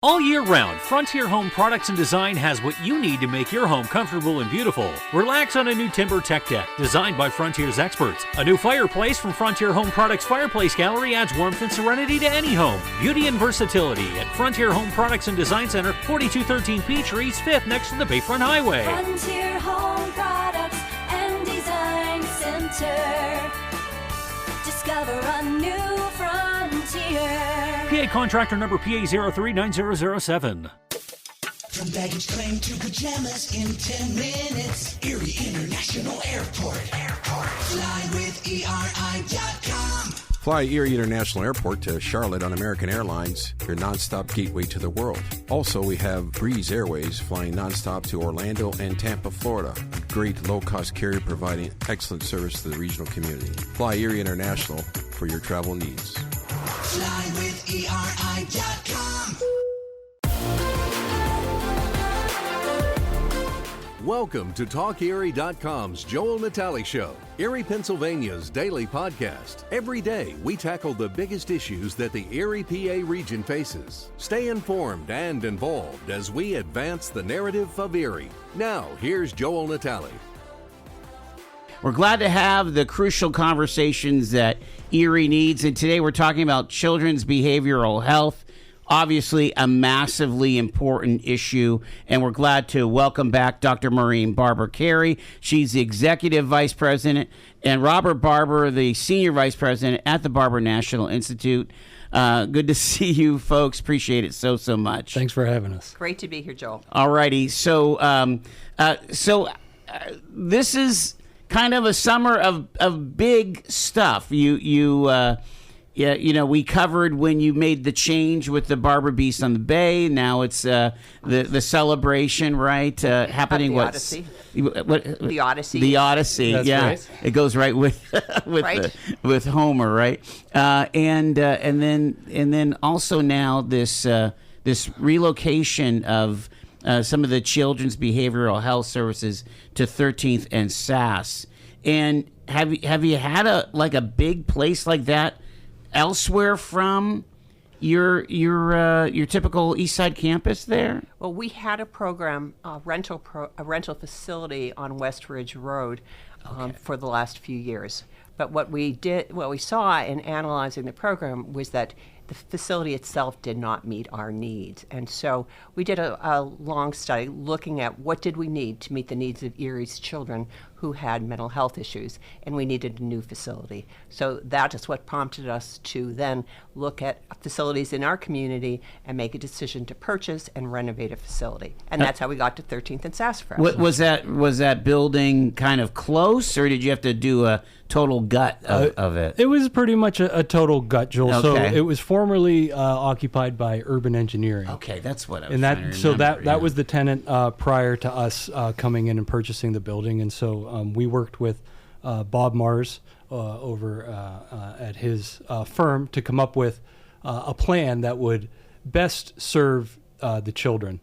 All year round, Frontier Home Products and Design has what you need to make your home comfortable and beautiful. Relax on a new timber tech deck designed by Frontier's experts. A new fireplace from Frontier Home Products Fireplace Gallery adds warmth and serenity to any home. Beauty and versatility at Frontier Home Products and Design Center, 4213 Peachtree, East 5th, next to the Bayfront Highway. Frontier Home Products and Design Center. Discover a new frontier. PA contractor number PA039007. From baggage claim to pajamas in 10 minutes. Erie International Airport. Fly with ERI.com. Fly Erie International Airport to Charlotte on American Airlines, your nonstop gateway to the world. Also, we have Breeze Airways flying nonstop to Orlando and Tampa, Florida. A great low-cost carrier providing excellent service to the regional community. Fly Erie International for your travel needs. Fly with ERI.com. Welcome to TalkErie.com's Joel Natale Show, Erie, Pennsylvania's daily podcast. Every day, we tackle the biggest issues that the Erie, PA region faces. Stay informed and involved as we advance the narrative of Erie. Now, here's Joel Natale. We're glad to have the crucial conversations that Erie needs, and today we're talking about children's behavioral health. Obviously, a massively important issue, and we're glad to welcome back Dr. Maureen Barber-Carey. She's the Executive Vice President, and Robert Barber, the Senior Vice President at the Barber National Institute. Good to see you folks. Appreciate it so much. Thanks for having us. Great to be here, Joel. All righty. So this is kind of a summer of big stuff. Yeah, you know, we covered when you made the change with the Barber Beast on the Bay. Now it's the celebration, right? Happening. The Odyssey. The Odyssey. The Odyssey. That's yeah, right. It goes right with Right. with Homer, right? And then also now this relocation of some of the children's behavioral health services to 13th and Sass. And have you had a big place like that elsewhere from your typical East Side campus there? Well, we had a program, a rental facility on West Ridge Road for the last few years. But what we saw in analyzing the program was that the facility itself did not meet our needs. And so we did a long study looking at what did we need to meet the needs of Erie's children who had mental health issues, and we needed a new facility. So that is what prompted us to then look at facilities in our community and make a decision to purchase and renovate a facility. And that's how we got to 13th and Sassafras. Was that building kind of close, or did you have to do a total gut of it? It was pretty much a total gut, Joel. Okay. So it was formerly occupied by Urban Engineering. Okay, that's what I was And trying to remember, that was the tenant prior to us coming in and purchasing the building. And so we worked with Bob Mars over at his firm to come up with a plan that would best serve the children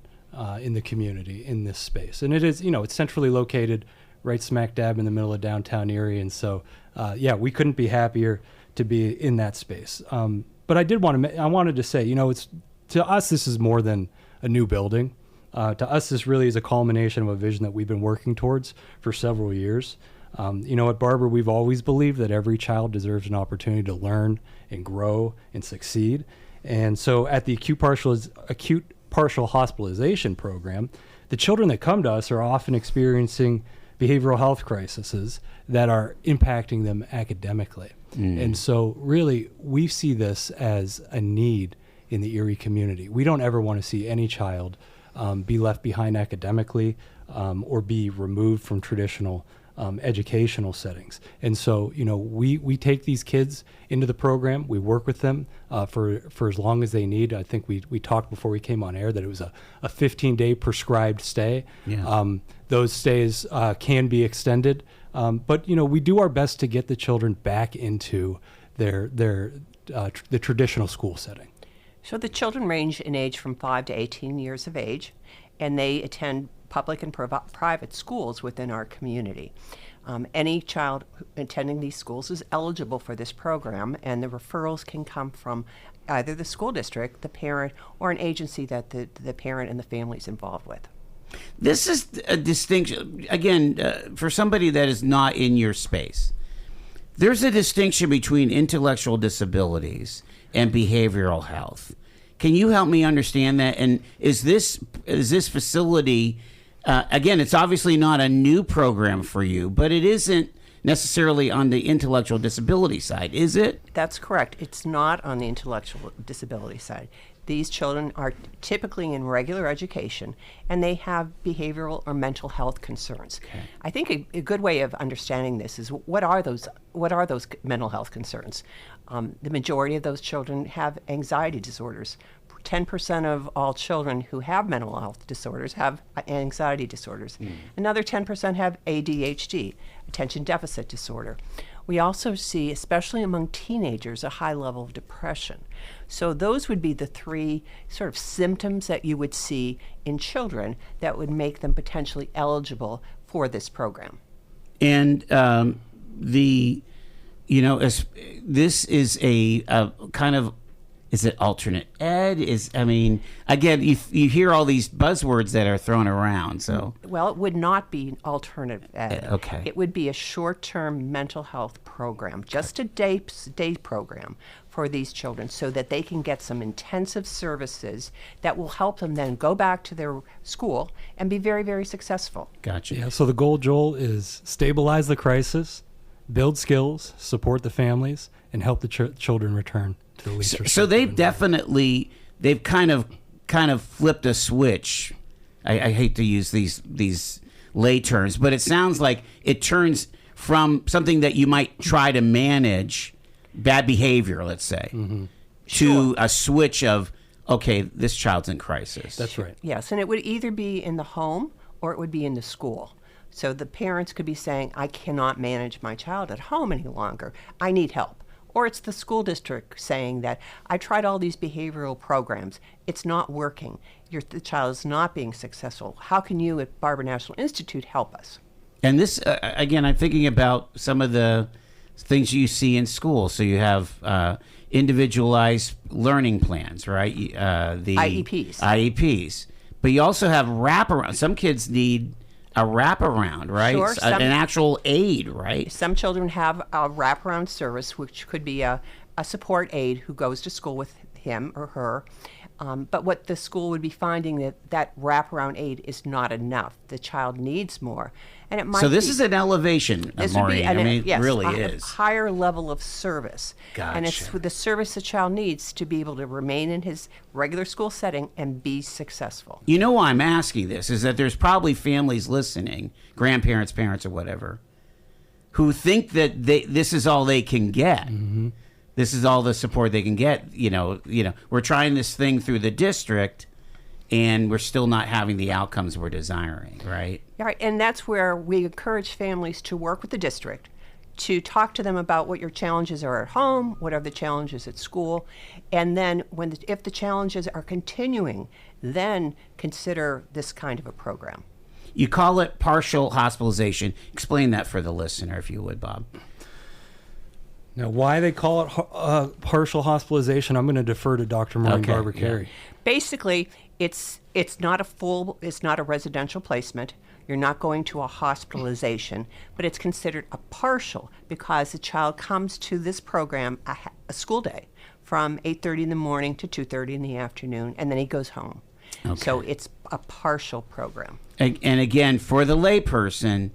in the community in this space. And it is, it's centrally located right smack dab in the middle of downtown Erie. And so, we couldn't be happier to be in that space. But I wanted to say, it's, to us, this is more than a new building. To us, this really is a culmination of a vision that we've been working towards for several years. At Barber, we've always believed that every child deserves an opportunity to learn and grow and succeed. And so at the acute partial hospitalization program, the children that come to us are often experiencing behavioral health crises that are impacting them academically. And so really, we see this as a need in the Erie community. We don't ever want to see any child be left behind academically or be removed from traditional educational settings. And so, we take these kids into the program. We work with them for as long as they need. I think we talked before we came on air that it was a 15-day prescribed stay. Yeah. Those stays can be extended. But, we do our best to get the children back into the traditional school setting. So the children range in age from 5 to 18 years of age, and they attend public and private schools within our community. Any child attending these schools is eligible for this program, and the referrals can come from either the school district, the parent, or an agency that the parent and the family is involved with. This is a distinction, again, for somebody that is not in your space. There's a distinction between intellectual disabilities and behavioral health. Can you help me understand that? And is this facility, again, it's obviously not a new program for you, but it isn't necessarily on the intellectual disability side, is it? That's correct. It's not on the intellectual disability side. These children are typically in regular education, and they have behavioral or mental health concerns. Okay. I think a good way of understanding this is what are those mental health concerns? The majority of those children have anxiety disorders. 10% of all children who have mental health disorders have anxiety disorders. Another 10% have ADHD, attention deficit disorder. We also see, especially among teenagers, a high level of depression. So those would be the three sort of symptoms that you would see in children that would make them potentially eligible for this program. And this is a kind of, is it alternate ed? Again, you hear all these buzzwords that are thrown around. So, well, it would not be an alternative ed. Okay. It would be a short-term mental health program, just a day program for these children, so that they can get some intensive services that will help them then go back to their school and be very, very successful. Gotcha. Yeah. So the goal, Joel, is stabilize the crisis, build skills, support the families, and help the children return to the least. So they've kind of flipped a switch. I hate to use these lay terms, but it sounds like it turns from something that you might try to manage, bad behavior, let's say, to a switch of, okay, this child's in crisis. That's right. Yes, and it would either be in the home or it would be in the school. So the parents could be saying, I cannot manage my child at home any longer. I need help. Or it's the school district saying that I tried all these behavioral programs. It's not working. The child is not being successful. How can you at Barber National Institute help us? And this, again, I'm thinking about some of the things you see in school. So you have individualized learning plans, right? The IEPs. But you also have wraparound. Some kids need a wraparound, right? Sure, An actual aid, right? Some children have a wraparound service, which could be a support aide who goes to school with him or her. But what the school would be finding that wraparound aid is not enough. The child needs more. And it might so this is an elevation, Maureen. Yes, really a is. higher level of service. Gotcha. And it's the service the child needs to be able to remain in his regular school setting and be successful. You know why I'm asking this is that there's probably families listening, grandparents, parents, or whatever, who think that this is all they can get. Mm-hmm. This is all the support they can get. We're trying this thing through the district, and we're still not having the outcomes we're desiring, right? Right, and that's where we encourage families to work with the district, to talk to them about what your challenges are at home, what are the challenges at school, and then if the challenges are continuing, then consider this kind of a program. You call it partial hospitalization. Explain that for the listener, if you would, Bob. Now, why they call it partial hospitalization, I'm going to defer to Dr. Maureen Barber-Carey. Yeah. Basically, it's not a residential placement. You're not going to a hospitalization, but it's considered a partial because the child comes to this program a school day from 8:30 in the morning to 2:30 in the afternoon, and then he goes home. Okay. So it's a partial program. And again, for the layperson,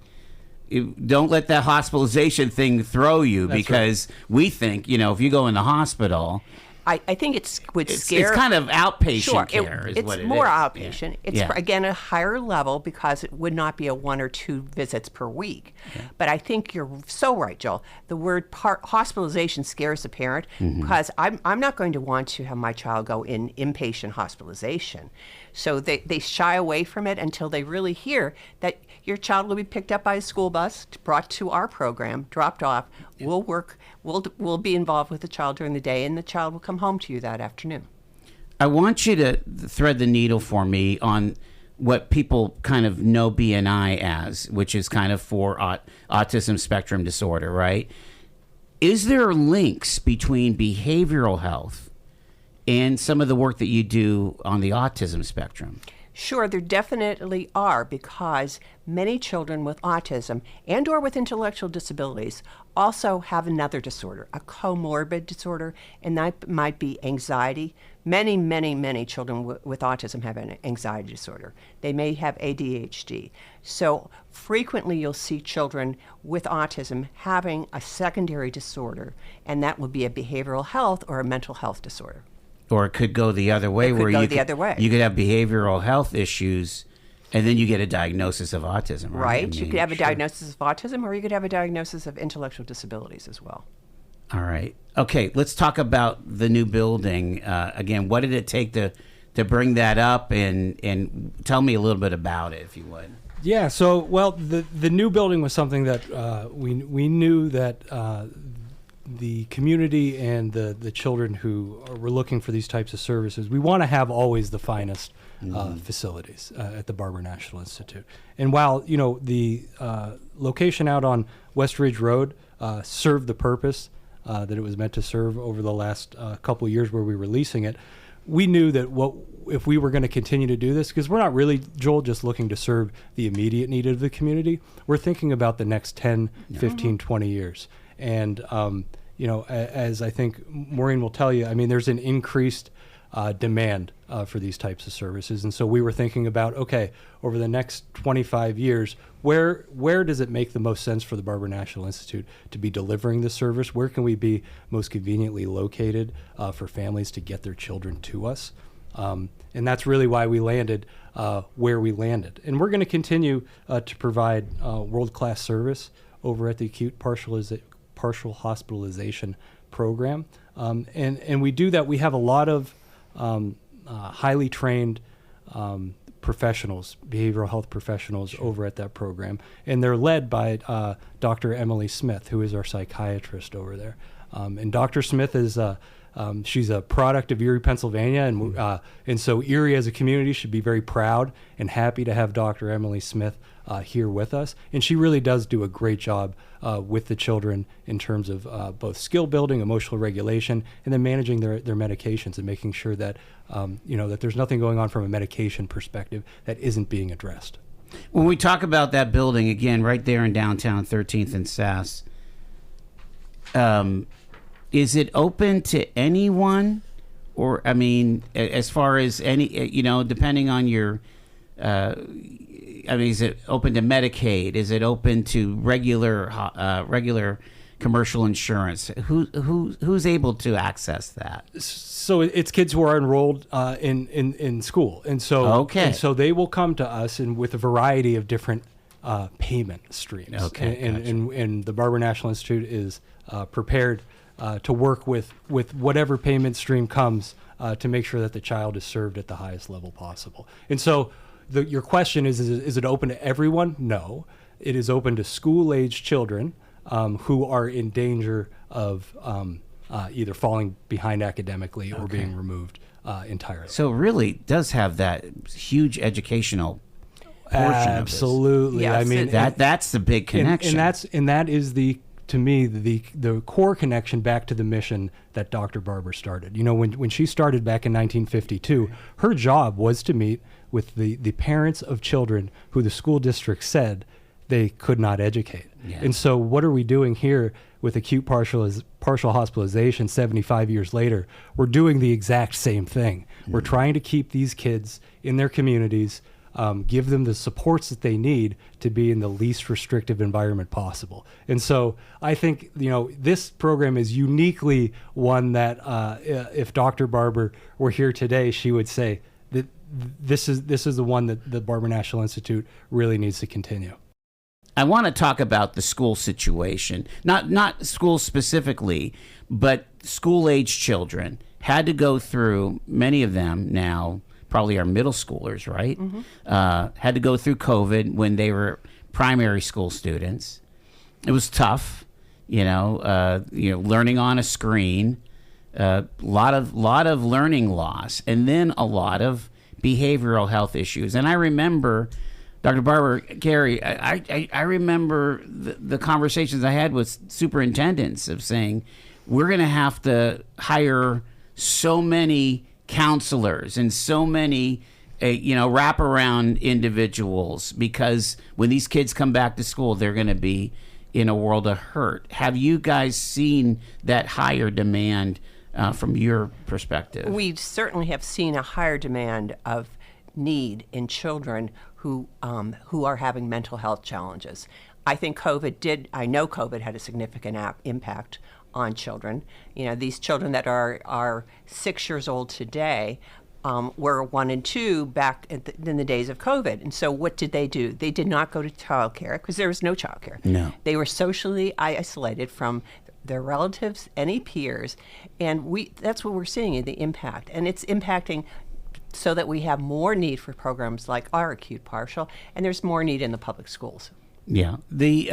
don't let that hospitalization thing throw you. That's because right. We think, if you go in the hospital, I think it's scare. It's kind of outpatient care. It's more outpatient. Yeah. It's again a higher level because it would not be a 1 or 2 visits per week. Yeah. But I think you're so right, Joel. The word hospitalization scares the parent because I'm not going to want to have my child go in inpatient hospitalization. So they shy away from it until they really hear that your child will be picked up by a school bus, brought to our program, dropped off. We'll work. We'll be involved with the child during the day, and the child will come home to you that afternoon. I want you to thread the needle for me on what people kind of know BNI as, which is kind of for autism spectrum disorder, right? Is there links between behavioral health and some of the work that you do on the autism spectrum? Sure, there definitely are, because many children with autism and or with intellectual disabilities also have another disorder, a comorbid disorder, and that might be anxiety. Many children with autism have an anxiety disorder. They may have ADHD. So frequently you'll see children with autism having a secondary disorder, and that will be a behavioral health or a mental health disorder. Or it could go the other way, you could have behavioral health issues, and then you get a diagnosis of autism, right? Right. You could have a diagnosis of autism, or you could have a diagnosis of intellectual disabilities as well. All right. Okay, let's talk about the new building. Again, what did it take to bring that up, and tell me a little bit about it, if you would. Yeah, so, well, the new building was something that we knew that the community and the children who were looking for these types of services, we want to have always the finest facilities at the Barber National Institute. And while, the location out on West Ridge Road served the purpose that it was meant to serve over the last couple of years where we were leasing it, we knew that if we were going to continue to do this, because we're not really, Joel, just looking to serve the immediate need of the community. We're thinking about the next 10, 15, 20 years. And, as I think Maureen will tell you, I mean, there's an increased demand for these types of services. And so we were thinking about, okay, over the next 25 years, where does it make the most sense for the Barber National Institute to be delivering this service? Where can we be most conveniently located for families to get their children to us? And that's really why we landed where we landed. And we're going to continue to provide world-class service over at the Acute Partial Hospitalization Program. And we do that. We have a lot of highly trained professionals, behavioral health professionals over at that program. And they're led by Dr. Emily Smith, who is our psychiatrist over there. And Dr. Smith is she's a product of Erie, Pennsylvania, and so Erie as a community should be very proud and happy to have Dr. Emily Smith here with us. And she really does do a great job with the children in terms of both skill building, emotional regulation, and then managing their medications and making sure that that there's nothing going on from a medication perspective that isn't being addressed. When we talk about that building, again, right there in downtown 13th and Sass, is it open to anyone? Or, I mean, as far as any, depending on your, is it open to Medicaid? Is it open to regular commercial insurance? Who's able to access that? So it's kids who are enrolled in school. And so, and so they will come to us with a variety of different payment streams. Okay, and the Barber National Institute is prepared to work with whatever payment stream comes to make sure that the child is served at the highest level possible. And so your question is it open to everyone? No. It is open to school-age children who are in danger of either falling behind academically or being removed entirely. So it really does have that huge educational portion. Absolutely. Yes, I mean, that's the big connection. And that is to me, the core connection back to the mission that Dr. Barber started. When she started back in 1952, her job was to meet with the parents of children who the school district said they could not educate. Yeah. And so what are we doing here with acute partial hospitalization 75 years later? We're doing the exact same thing. We're trying to keep these kids in their communities, give them the supports that they need to be in the least restrictive environment possible. And so I think, this program is uniquely one that if Dr. Barber were here today, she would say that this is the one that the Barber National Institute really needs to continue. I want to talk about the school situation, not schools specifically, but school-age children had to go through, many of them now probably are middle schoolers, right? Mm-hmm. Had to go through COVID when they were primary school students. It was tough, learning on a screen, lot of learning loss, and then a lot of behavioral health issues. And I remember, Dr. Barber-Carey, I remember the conversations I had with superintendents of saying, we're going to have to hire so many counselors and so many wraparound individuals, because when these kids come back to school, they're going to be in a world of hurt. Have you guys seen that higher demand from your perspective? We certainly have seen a higher demand of need in children who are having mental health challenges. I think I know COVID had a significant impact on children. These children that are 6 years old today were 1 and 2 back in the days of COVID. And so what did they do? They did not go to childcare because there was no childcare. No. They were socially isolated from their relatives, any peers. And that's what we're seeing in the impact. And it's impacting so that we have more need for programs like our acute partial, and there's more need in the public schools. Yeah. The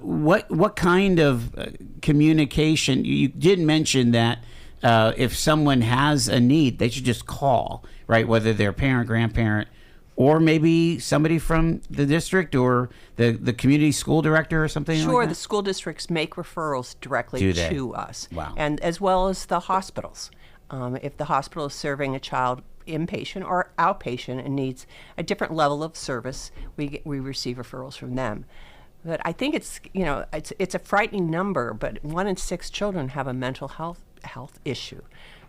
what kind of communication? You did mention that if someone has a need, they should just call, right? Whether they're parent, grandparent, or maybe somebody from the district or the community school director or something like that? Sure, the school districts make referrals directly to us. Wow. And as well as the hospitals. If the hospital is serving a child inpatient or outpatient and needs a different level of service, we receive referrals from them. But I think it's a frightening number, but 1 in 6 children have a mental health issue.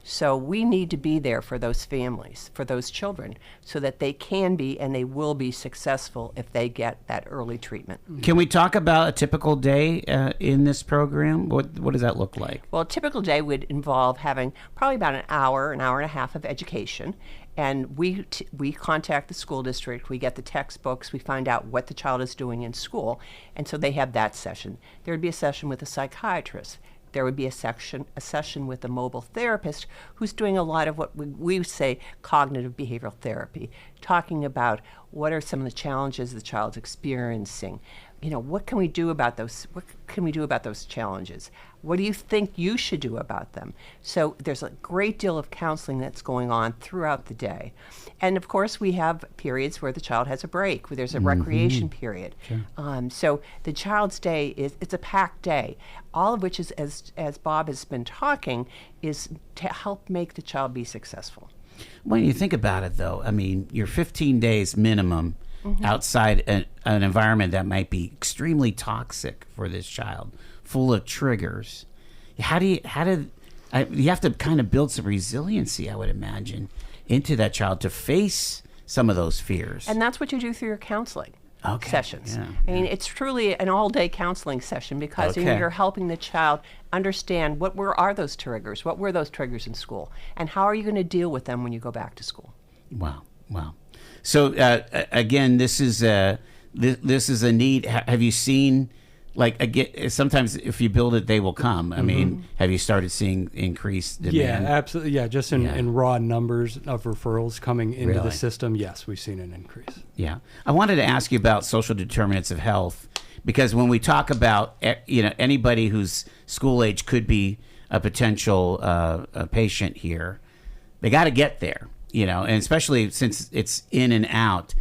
So we need to be there for those families, for those children, so that they can be and they will be successful if they get that early treatment. Can we talk about a typical day in this program? What does that look like? Well, a typical day would involve having probably about an hour and a half of education. And we contact the school district, we get the textbooks, we find out what the child is doing in school, and so they have that session. There would be a session with a psychiatrist. There would be a session with a mobile therapist who's doing a lot of what we say cognitive behavioral therapy, talking about what are some of the challenges the child's experiencing. What can we do about those? What can we do about those challenges? What do you think you should do about them? So there's a great deal of counseling that's going on throughout the day. And of course, we have periods where the child has a break, where there's a recreation period. Sure. So the child's day it's a packed day, all of which is, as Bob has been talking, is to help make the child be successful. When you think about it, though, I mean, you're 15 days minimum outside an environment that might be extremely toxic for this child, full of triggers. You have to kind of build some resiliency, I would imagine, into that child to face some of those fears. And that's what you do through your counseling sessions. Yeah, I mean, it's truly an all-day counseling session because you're helping the child understand what are those triggers, what were those triggers in school, and how are you going to deal with them when you go back to school. Wow. So again, this is a need. Have you seen, sometimes if you build it, they will come. I mean, have you started seeing increased demand? Yeah, absolutely. Yeah, just in raw numbers of referrals coming into the system, yes, we've seen an increase. Yeah. I wanted to ask you about social determinants of health, because when we talk about anybody who's school age could be a potential a patient here, they got to get there. And especially since it's in and out.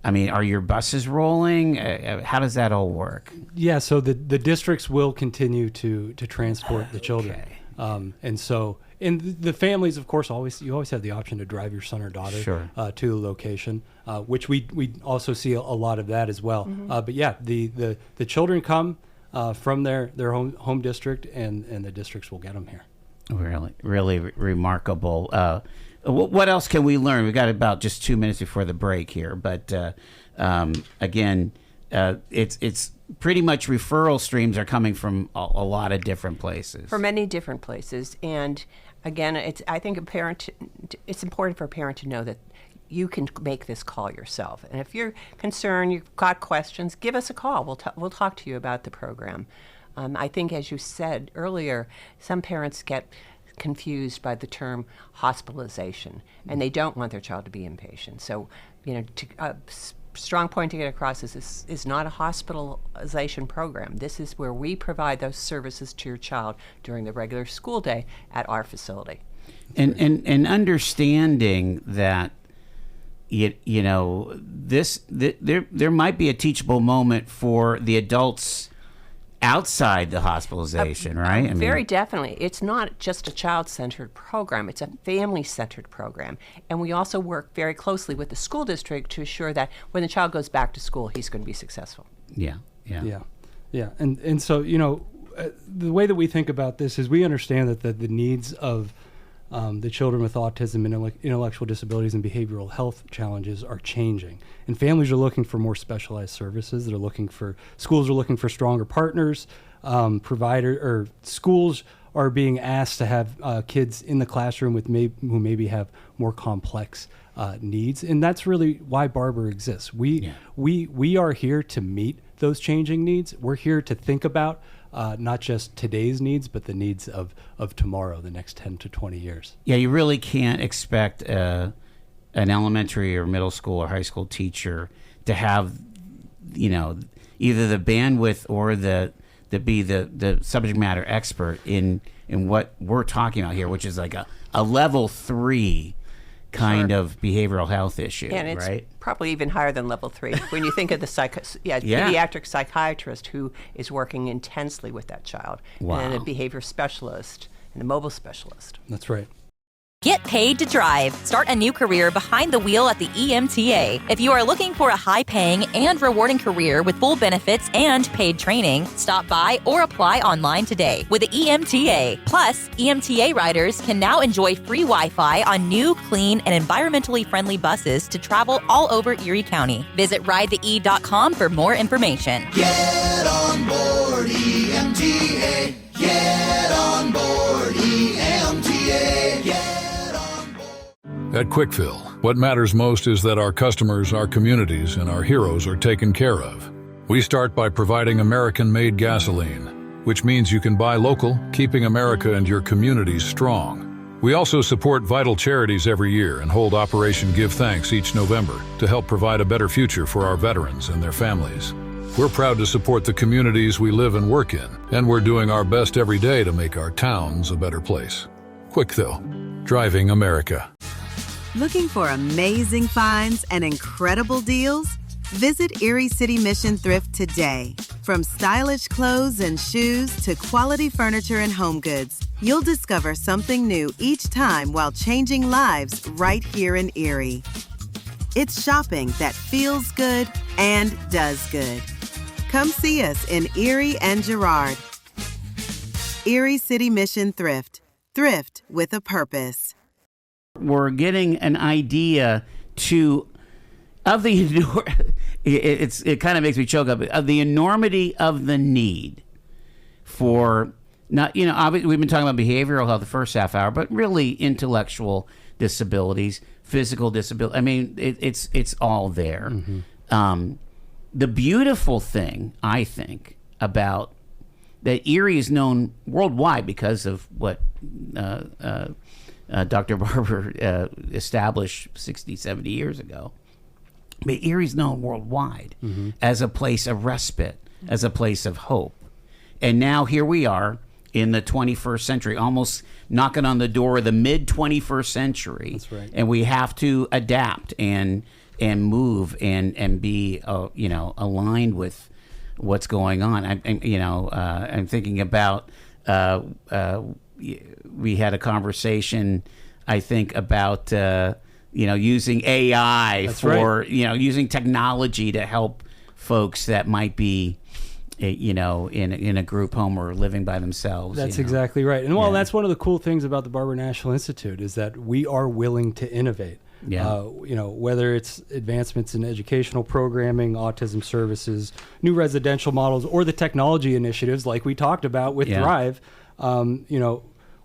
I mean, are your buses rolling? How does that all work? Yeah, so the districts will continue to transport the children. And so, and the families, of course, you always have the option to drive your son or daughter to the location, which we also see a lot of that as well. But yeah, the children come from their home district, and the districts will get them here. Really remarkable. What else can we learn? We've got about just 2 minutes before the break here, but again, it's pretty much referral streams are coming from a lot of different places. From many different places, and again, I think it's important for a parent to know that you can make this call yourself. And if you're concerned, you've got questions, give us a call. We'll talk to you about the program. I think, as you said earlier, some parents get confused by the term hospitalization, and they don't want their child to be inpatient. So, a strong point to get across is this is not a hospitalization program. This is where we provide those services to your child during the regular school day at our facility. And understanding that there might be a teachable moment for the adults outside the hospitalization, right? Very definitely. It's not just a child-centered program. It's a family-centered program. And we also work very closely with the school district to assure that when the child goes back to school, he's going to be successful. Yeah. And so, the way that we think about this is we understand that the needs of the children with autism and intellectual disabilities and behavioral health challenges are changing. And families are looking for more specialized services. Schools are looking for stronger partners. Schools are being asked to have kids in the classroom who maybe have more complex needs. And that's really why Barber exists. We are here to meet those changing needs. We're here to think about not just today's needs, but the needs of tomorrow, the next 10 to 20 years. Yeah, you really can't expect an elementary or middle school or high school teacher to have, either the bandwidth or be the subject matter expert in what we're talking about here, which is like a level 3 kind of behavioral health issue, and it's right? probably even higher than level 3 when you think of the pediatric psychiatrist who is working intensely with that child, and a behavior specialist and a mobile specialist. That's right. Get paid to drive. Start a new career behind the wheel at the EMTA. If you are looking for a high-paying and rewarding career with full benefits and paid training, stop by or apply online today with the EMTA. Plus, EMTA riders can now enjoy free Wi-Fi on new, clean, and environmentally friendly buses to travel all over Erie County. Visit ridethee.com for more information. Get on board EMTA. Get on board EMTA. At Quickfill, what matters most is that our customers, our communities, and our heroes are taken care of. We start by providing American-made gasoline, which means you can buy local, keeping America and your communities strong. We also support vital charities every year and hold Operation Give Thanks each November to help provide a better future for our veterans and their families. We're proud to support the communities we live and work in, and we're doing our best every day to make our towns a better place. Quickfill, driving America. Looking for amazing finds and incredible deals? Visit Erie City Mission Thrift today. From stylish clothes and shoes to quality furniture and home goods, you'll discover something new each time while changing lives right here in Erie. It's shopping that feels good and does good. Come see us in Erie and Girard. Erie City Mission Thrift. Thrift with a purpose. We're getting an idea of the it kind of makes me choke up, of the enormity of the need for not, obviously we've been talking about behavioral health the first half hour, but really intellectual disabilities, physical disability. I mean, it's all there. Mm-hmm. The beautiful thing, I think, about that Erie is known worldwide because of what Dr. Barber established 60, 70 years ago. But Erie's known worldwide as a place of respite, as a place of hope. And now here we are in the 21st century, almost knocking on the door of the mid-21st century. That's right. And we have to adapt and move and be aligned with what's going on. I'm thinking about we had a conversation, I think, about using AI. That's for right. Using technology to help folks that might be in a group home or living by themselves. That's exactly right. And that's one of the cool things about the Barber National Institute is that we are willing to innovate. Yeah. Whether it's advancements in educational programming, autism services, new residential models, or the technology initiatives like we talked about with Thrive,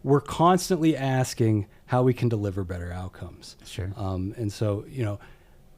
we're constantly asking how we can deliver better outcomes. Sure. And so,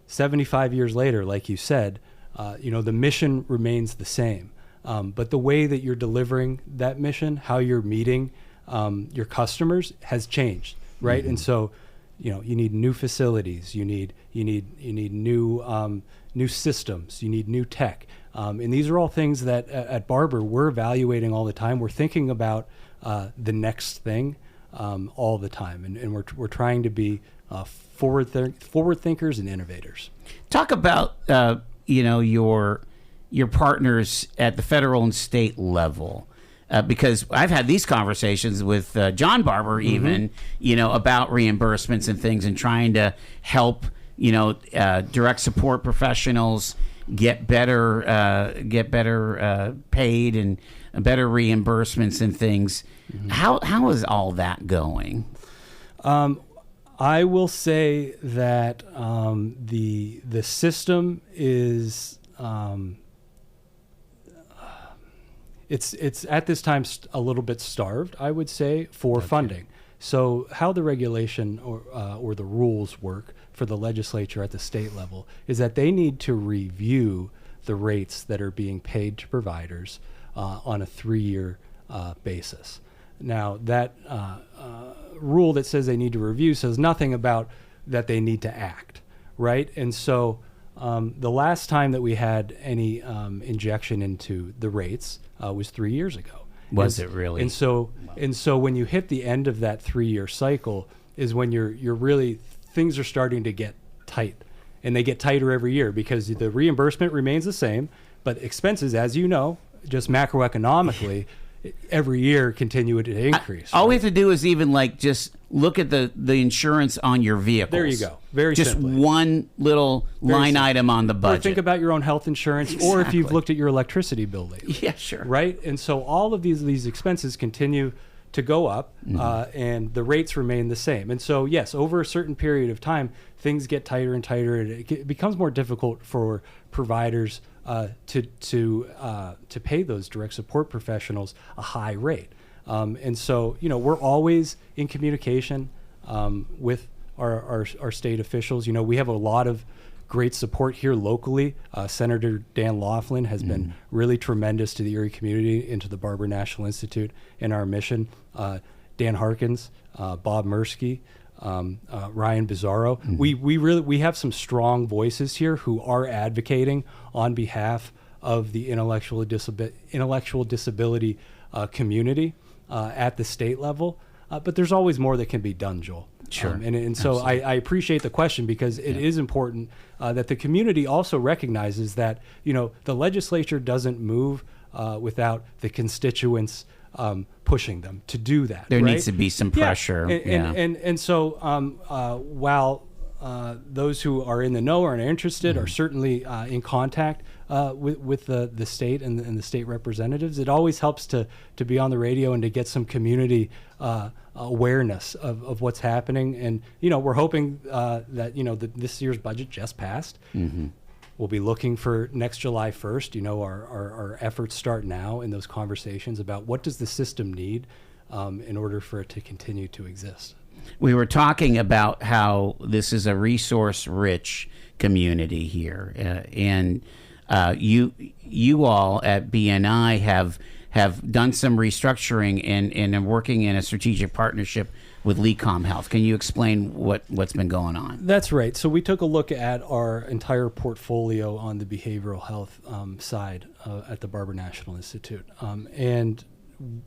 75 years later, like you said, the mission remains the same. But the way that you're delivering that mission, how you're meeting your customers has changed, right? Mm-hmm. And so, you need new facilities, you need new systems, you need new tech. And these are all things that at Barber we're evaluating all the time. We're thinking about the next thing all the time, and we're trying to be forward thinkers and innovators. Talk about your your partners at the federal and state level? Because I've had these conversations with John Barber, even, about reimbursements and things, and trying to help, direct support professionals get better paid and better reimbursements and things. How is all that going? I will say that the system is it's at this time a little bit starved, I would say, for funding. So how the regulation or the rules work for the legislature at the state level is that they need to review the rates that are being paid to providers on a 3-year basis. Now, that rule that says they need to review says nothing about that they need to act, right? And so the last time that we had any injection into the rates was 3 years ago. Was it really? And so when you hit the end of that 3-year cycle is when you're really, things are starting to get tight, and they get tighter every year because the reimbursement remains the same, but expenses, as you know, just macroeconomically, every year continue to increase. All we have to do is even just look at the insurance on your vehicles. There you go. Very just simply. One little line item on the budget. Or think about your own health insurance, or if you've looked at your electricity bill lately. Yeah, sure. Right? And so all of these expenses continue to go up, and the rates remain the same. And so, yes, over a certain period of time, things get tighter and tighter, and it becomes more difficult for providers to pay those direct support professionals a high rate. And so, we're always in communication with our state officials. We have a lot of great support here locally. Senator Dan Laughlin has been really tremendous to the Erie community and to the Barber National Institute in our mission. Dan Harkins, Bob Mursky, Ryan Bizzarro. We have some strong voices here who are advocating on behalf of the intellectual disability community at the state level. But there's always more that can be done, Joel. Sure. And so I appreciate the question because it is important that the community also recognizes that, the legislature doesn't move without the constituents pushing them to do that. There right? needs to be some pressure. And so while those who are in the know or are interested are certainly in contact with the state and the state representatives, it always helps to be on the radio and to get some community awareness of what's happening. And, we're hoping that, this year's budget just passed. We'll be looking for next July 1st. Our efforts start now in those conversations about what does the system need in order for it to continue to exist. We were talking about how this is a resource-rich community here, and you all at BNI have done some restructuring and are working in a strategic partnership with LECOM Health. Can you explain what's been going on? That's right. So we took a look at our entire portfolio on the behavioral health side at the Barber National Institute, and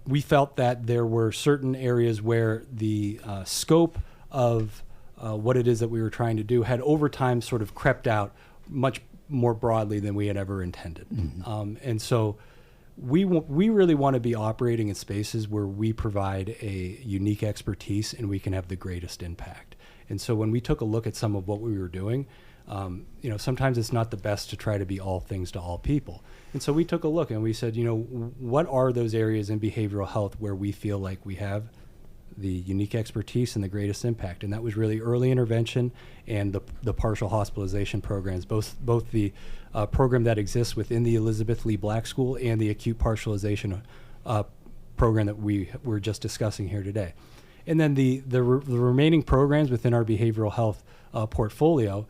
we felt that there were certain areas where the scope of what it is that we were trying to do had over time sort of crept out much more broadly than we had ever intended. And so we really want to be operating in spaces where we provide a unique expertise and we can have the greatest impact. And so when we took a look at some of what we were doing, sometimes it's not the best to try to be all things to all people. And so we took a look and we said, what are those areas in behavioral health where we feel like we have the unique expertise and the greatest impact? And that was really early intervention and the partial hospitalization programs, both the program that exists within the Elizabeth Lee Black School and the acute partialization program that we were just discussing here today. And then the remaining programs within our behavioral health portfolio,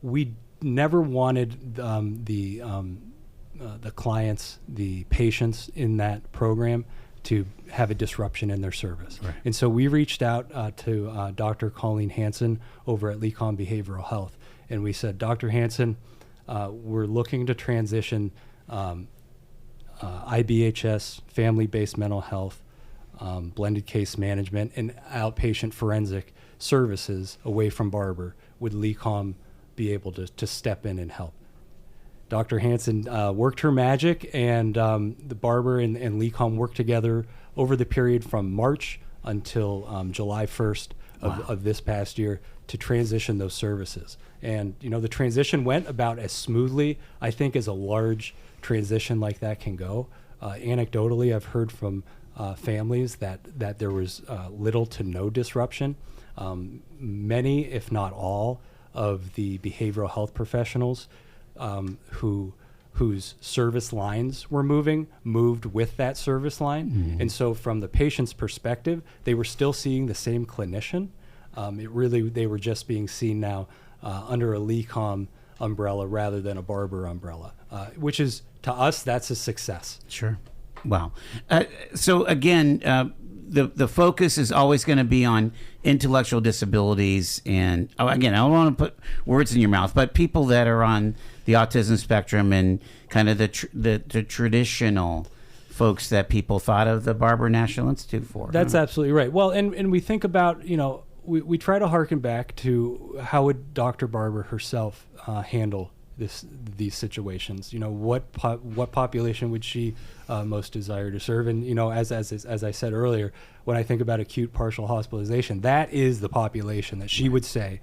we never wanted the clients, the patients in that program to have a disruption in their service. Right. And so we reached out to Dr. Colleen Hansen over at LECOM Behavioral Health, and we said, Dr. Hansen, we're looking to transition IBHS, family-based mental health, blended case management, and outpatient forensic services away from Barber. Would LECOM be able to step in and help? Dr. Hansen worked her magic, and the Barber and LECOM worked together over the period from March until July 1st of this past year to transition those services. And, the transition went about as smoothly, I think, as a large transition like that can go. Anecdotally, I've heard from families that there was little to no disruption. Many, if not all, of the behavioral health professionals whose service lines were moved with that service line. Mm-hmm. And so from the patient's perspective, they were still seeing the same clinician. They were just being seen now under a LECOM umbrella rather than a Barber umbrella, which is, to us, that's a success. Sure. Wow. So again, the focus is always going to be on intellectual disabilities, and again, I don't want to put words in your mouth, but people that are on the autism spectrum and kind of the traditional folks that people thought of the Barber National Institute for. That's absolutely right. Well, and we think about, we try to harken back to how would Dr. Barber herself handle these situations. What population would she most desire to serve? And as I said earlier, when I think about acute partial hospitalization, that is the population that she would say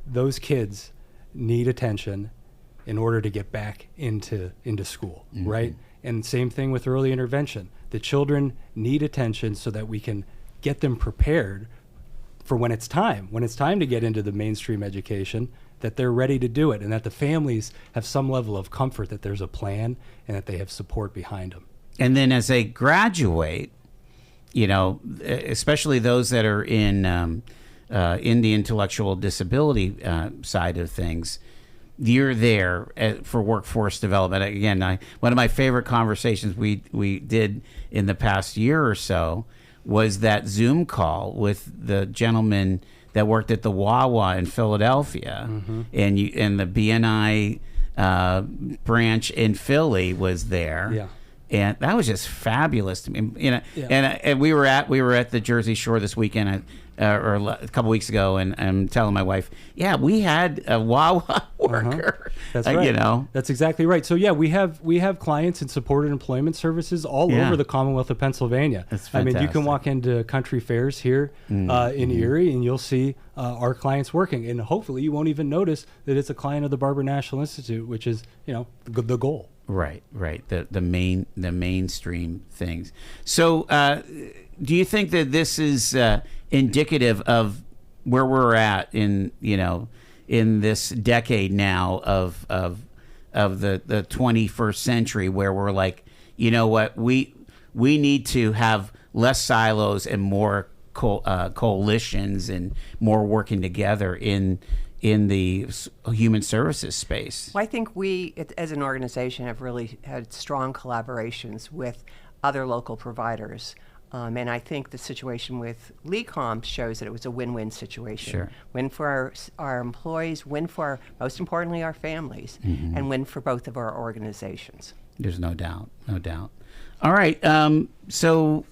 those kids need attention in order to get back into school, mm-hmm. right? And same thing with early intervention. The children need attention so that we can get them prepared for when it's time to get into the mainstream education, that they're ready to do it, and that the families have some level of comfort that there's a plan and that they have support behind them. And then as they graduate, especially those that are in the intellectual disability side of things, you're there for workforce development. Again, one of my favorite conversations we did in the past year or so was that Zoom call with the gentleman that worked at the Wawa in Philadelphia, mm-hmm. and the BNI branch in Philly was there. Yeah. And that was just fabulous to me. Yeah. And we were at the Jersey Shore this weekend, or a couple weeks ago, and I'm telling my wife, yeah, we had a Wawa worker. That's right. That's exactly right. So yeah, we have clients in supported employment services all over the Commonwealth of Pennsylvania. That's fantastic. I mean, you can walk into country fairs here in Erie, and you'll see our clients working, and hopefully you won't even notice that it's a client of the Barber National Institute, which is the goal. Right. The mainstream things. So, do you think that this is indicative of where we're at in this decade now of the 21st century, where we're like, what, we need to have less silos and more coalitions and more working together in the human services space? Well, I think we, as an organization, have really had strong collaborations with other local providers. And I think the situation with LECOM shows that it was a win-win situation. Sure. Win for our employees, win for, most importantly, our families, mm-hmm. and win for both of our organizations. There's no doubt. All right. So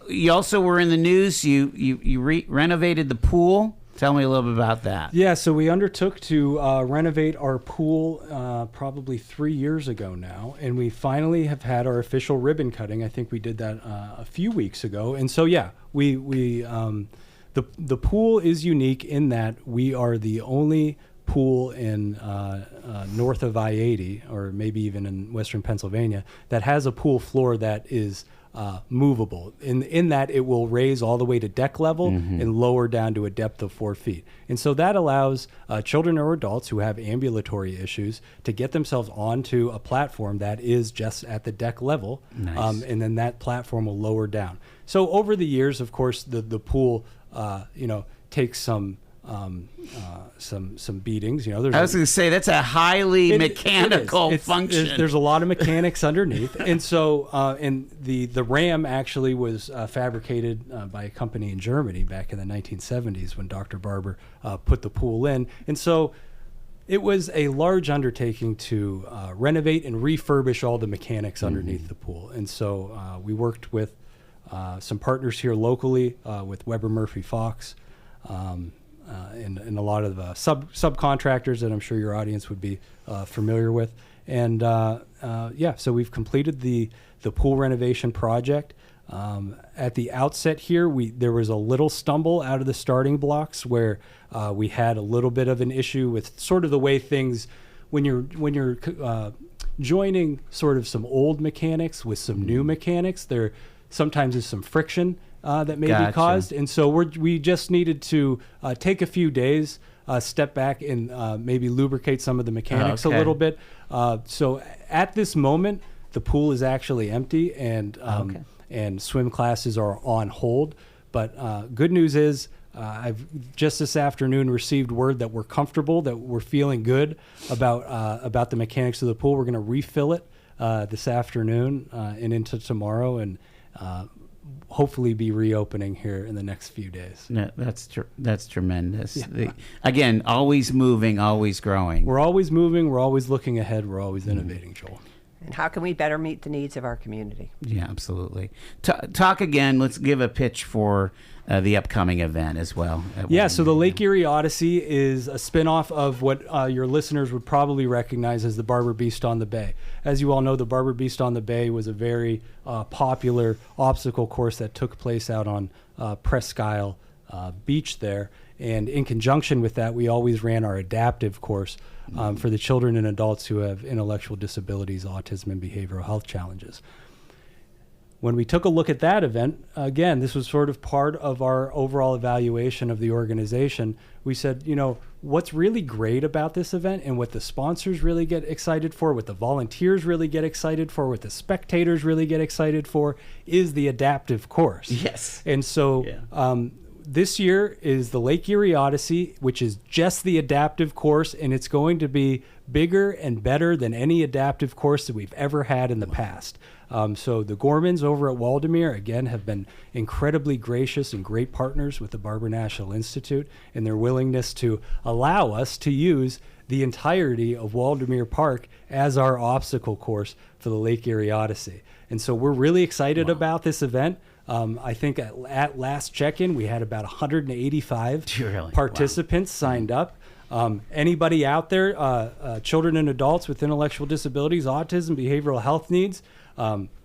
you also were in the news. You renovated the pool. Tell me a little bit about that. Yeah, so we undertook to renovate our pool probably 3 years ago now, and we finally have had our official ribbon cutting. I think we did that a few weeks ago. And so, yeah, the pool is unique in that we are the only pool in north of I-80, or maybe even in western Pennsylvania, that has a pool floor that is movable, in that it will raise all the way to deck level, mm-hmm. and lower down to a depth of 4 feet. And so that allows children or adults who have ambulatory issues to get themselves onto a platform that is just at the deck level. Nice. And then that platform will lower down. So over the years, of course, the pool takes some beatings. I was going to say that's a highly mechanical function. There's a lot of mechanics underneath, and so and the ram actually was fabricated by a company in Germany back in the 1970s when Dr. Barber put the pool in, and so it was a large undertaking to renovate and refurbish all the mechanics underneath the pool, and so we worked with some partners here locally with Weber Murphy Fox. and a lot of subcontractors that I'm sure your audience would be familiar with. And so we've completed the pool renovation project. At the outset here, there was a little stumble out of the starting blocks where we had a little bit of an issue with sort of the way things, when you're joining sort of some old mechanics with some new mechanics, there sometimes is some friction that may be caused. And so we just needed to take a few days, step back and maybe lubricate some of the mechanics a little bit. So at this moment, the pool is actually empty and swim classes are on hold. But good news is I've just this afternoon received word that we're comfortable, that we're feeling good about the mechanics of the pool. We're going to refill it this afternoon and into tomorrow, and hopefully be reopening here in the next few days. No, that's tremendous. Yeah. Again, always moving, always growing. We're always moving. We're always looking ahead. We're always innovating, Joel. And how can we better meet the needs of our community? Yeah, absolutely. Talk again. Let's give a pitch for the upcoming event as well. Yeah, so the Lake Erie Odyssey is a spinoff of what your listeners would probably recognize as the Barber Beast on the Bay. As you all know, the Barber Beast on the Bay was a very popular obstacle course that took place out on Presque Isle Beach there. And in conjunction with that, we always ran our adaptive course for the children and adults who have intellectual disabilities, autism, and behavioral health challenges. When we took a look at that event, again, this was sort of part of our overall evaluation of the organization. We said, what's really great about this event and what the sponsors really get excited for, what the volunteers really get excited for, what the spectators really get excited for is the adaptive course. Yes. And so this year is the Lake Erie Odyssey, which is just the adaptive course, and it's going to be bigger and better than any adaptive course that we've ever had in the past. So the Gormans over at Waldameer, again, have been incredibly gracious and great partners with the Barber National Institute in their willingness to allow us to use the entirety of Waldameer Park as our obstacle course for the Lake Erie Odyssey. And so we're really excited about this event. I think at last check-in, we had about 185 participants signed up. Anybody out there, children and adults with intellectual disabilities, autism, behavioral health needs,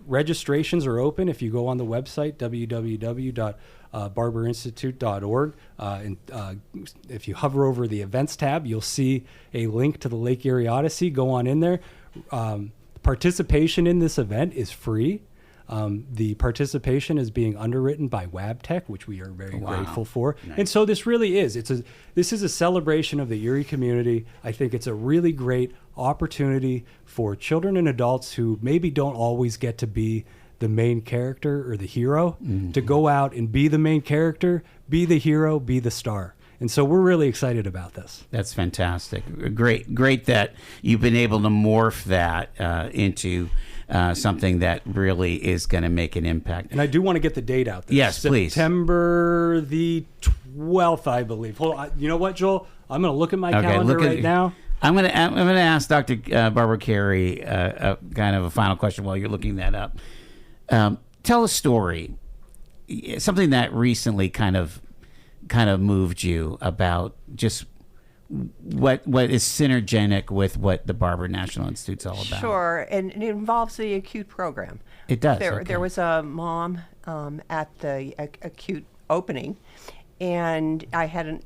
registrations are open. If you go on the website, www.barberinstitute.org, and if you hover over the events tab, you'll see a link to the Lake Erie Odyssey. Go on in there. Participation in this event is free. The participation is being underwritten by WabTech, which we are very grateful for. Nice. And so this really is. This is a celebration of the Erie community. I think it's a really great opportunity for children and adults who maybe don't always get to be the main character or the hero to go out and be the main character, be the hero, be the star. And so we're really excited about this. That's fantastic. Great that you've been able to morph that into something that really is going to make an impact. And I do want to get the date out there. Yes, please. September the 12th, I believe. Hold on. You know what, Joel? I'm going to look at my calendar right now. I'm going to ask Dr. Barber-Carey kind of a final question while you're looking that up. Tell a story, something that recently kind of moved you about just what is synergetic with what the Barber National Institute's all about. Sure, and it involves the Acute program. It does. There was a mom at the Acute opening, and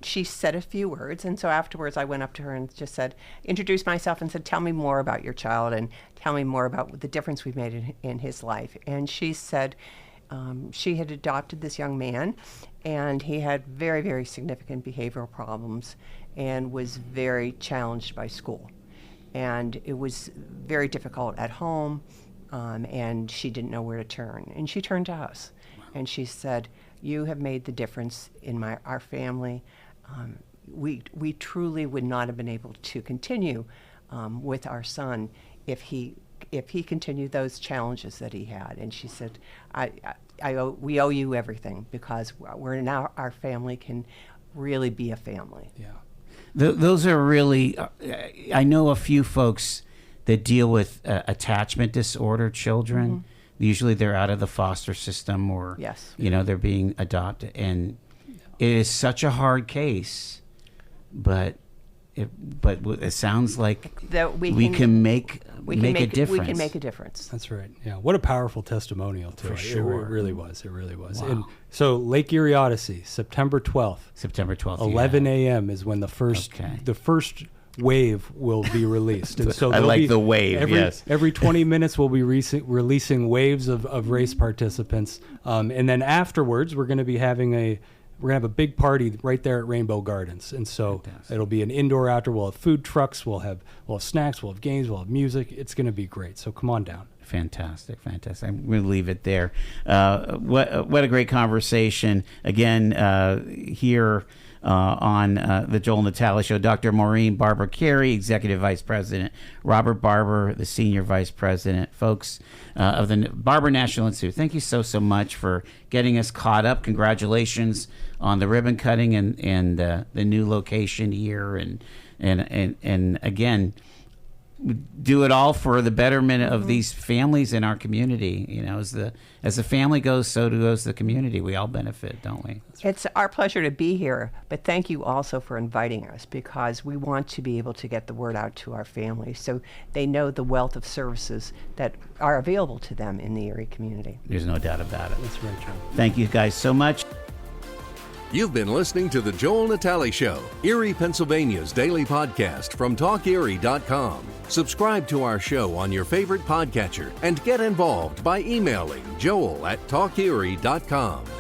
she said a few words, and so afterwards I went up to her and just said, introduced myself and said, tell me more about your child and tell me more about the difference we've made in his life. And she said she had adopted this young man, and he had very, very significant behavioral problems and was very challenged by school. And it was very difficult at home, and she didn't know where to turn. And she turned to us, and she said, you have made the difference in our family. We truly would not have been able to continue with our son if he continued those challenges that he had. And she said, we owe you everything, because we're now, our family can really be a family. Yeah. Those are really, I know a few folks that deal with attachment disorder children. Mm-hmm. Usually they're out of the foster system or, they're being adopted. And it is such a hard case but it sounds like that we can make a difference. We can make a difference. That's right. Yeah. What a powerful testimonial too. For sure. It really was. It really was. Wow. And so Lake Erie Odyssey, September 12th. September 12th. 11 a.m. is when the first wave will be released. And so I like the wave, yes. Every 20 minutes we'll be releasing waves of race participants. And then afterwards we're going to be having a big party right there at Rainbow Gardens. And so it'll be an indoor outdoor. We'll have food trucks, we'll have snacks, we'll have games, we'll have music. It's going to be great. So come on down. Fantastic. I'm going to leave it there. What a great conversation. Again, here on the Joel Natale Show. Dr. Maureen Barber-Carey, Executive Vice President. Robert Barber, the Senior Vice President. Folks of the Barber National Institute, thank you so much for getting us caught up. Congratulations on the ribbon cutting and the new location here. And again, do it all for the betterment of these families in our community. You know, as the family goes, so goes the community. We all benefit, don't we? It's our pleasure to be here, but thank you also for inviting us, because we want to be able to get the word out to our families so they know the wealth of services that are available to them in the Erie community. There's no doubt about it. That's right, John. Thank you guys so much. You've been listening to The Joel Natale Show, Erie, Pennsylvania's daily podcast from TalkErie.com. Subscribe to our show on your favorite podcatcher and get involved by emailing joel@TalkErie.com.